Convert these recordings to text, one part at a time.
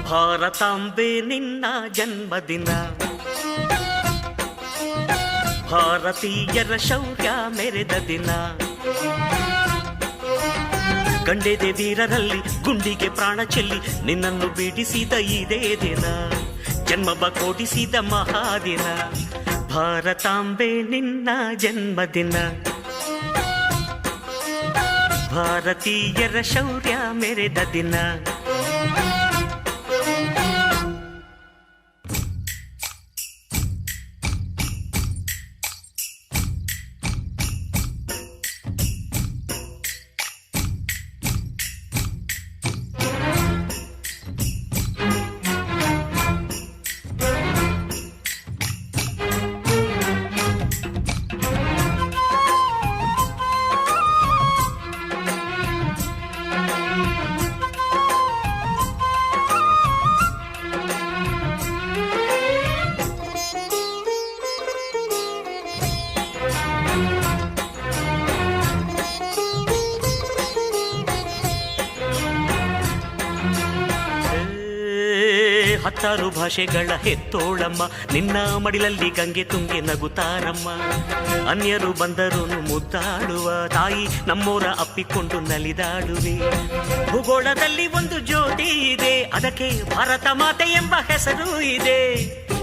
ಭಾರತಾಂಬೆ ನಿನ್ನ ಜನ್ಮದಿನ, ಭಾರತೀಯರ ಶೌರ್ಯ ಮೆರೆದ ದಿನ, ಗಂಡೆದೆ ವೀರರಲ್ಲಿ ಗುಂಡಿಗೆ ಪ್ರಾಣ ಚೆಲ್ಲಿ ನಿನ್ನನ್ನು ಬಿಡಿಸಿದ ಇದೇ ದಿನ, ಜನ್ಮವ ಕೊಡಿಸಿದ ಮಹಾದಿನ. ಭಾರತಾಂಬೆ ನಿನ್ನ ಜನ್ಮದಿನ, ಭಾರತೀಯರ ಶೌರ್ಯ ಮೆರೆದ ದಿನ. ಹತ್ತಾರು ಭಾಷೆಗಳ ಹೆತ್ತೋಳಮ್ಮ, ನಿನ್ನ ಮಡಿಲಲ್ಲಿ ಗಂಗೆ ತುಂಗೆ ನಗುತ್ತಾರಮ್ಮ. ಅನ್ಯರು ಬಂದರು ಮುದ್ದಾಡುವ ತಾಯಿ, ನಮ್ಮೋರ ಅಪ್ಪಿಕೊಂಡು ನಲಿದಾಡುವೆ. ಭೂಗೋಳದಲ್ಲಿ ಒಂದು ಜ್ಯೋತಿ ಇದೆ, ಅದಕ್ಕೆ ಭಾರತ ಮಾತೆ ಎಂಬ ಹೆಸರು ಇದೆ.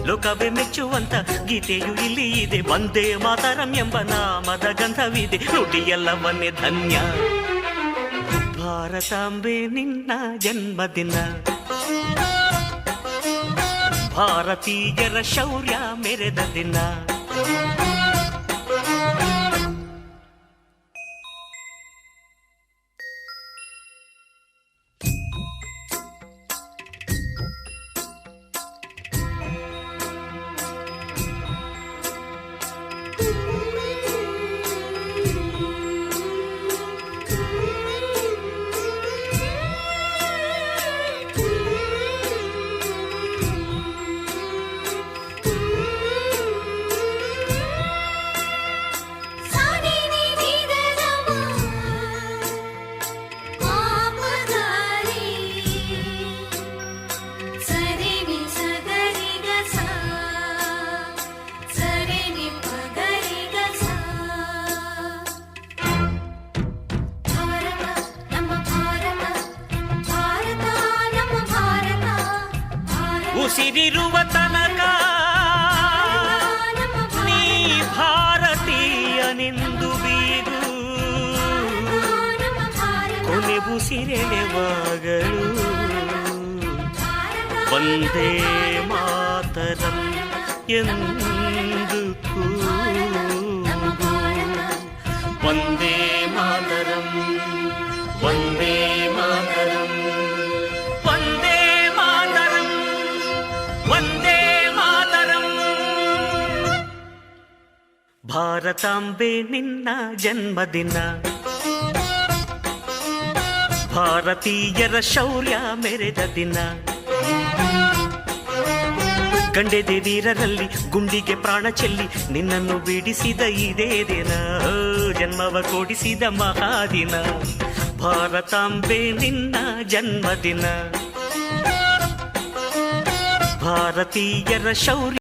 ಲೋಕವೇ ಮೆಚ್ಚುವಂತ ಗೀತೆಯು ಇಲ್ಲಿ ಇದೆ, ವಂದೇ ಮಾತರಂ ಎಂಬ ನಾಮದ ಗಂಧವಿದೆ. ನುಡಿಯೆಲ್ಲವನ್ನೇ ಧನ್ಯ. ಭಾರತಾಂಬೆ ನಿನ್ನ ಜನ್ಮದಿನ, ಭಾರತೀಯರ ಶೌರ್ಯ ಮೆರೆದ ದಿನ. ಉಸಿರಿರುವ ತನಕ ನೀ ಭಾರತೀಯನೆಂದು ಬೀರು, ಕೊನೆ ಉಸಿರೆಳೆವಾಗಲು ವಂದೇ ಮಾತರಂ ಎಂದು ಕೂಗು. ವಂದೇ ಮಾತರಂ, ವಂದೇ ಮಾತರಂ, ವಂದೇ ಮಾತರಂ, ವಂದೇ ಮಾತರಂ. ಭಾರತಾಂಬೆ ನಿನ್ನ ಜನ್ಮದಿನ, ಭಾರತೀಯರ ಶೌರ್ಯ ಮೆರೆದ ದಿನ, ಗಂಡೆದೆ ವೀರರಲ್ಲಿ ಗುಂಡಿಗೆ ಪ್ರಾಣ ಚೆಲ್ಲಿ ನಿನ್ನನ್ನು ಬಿಡಿಸಿದ ಇದೇ ದಿನ, ಜನ್ಮವ ಕೊಡಿಸಿದ ಮಹಾದಿನ. ಭಾರತಾಂಬೆ ನಿನ್ನ ಜನ್ಮದಿನ, ಭಾರತೀಯರ ಶೌರ್ಯ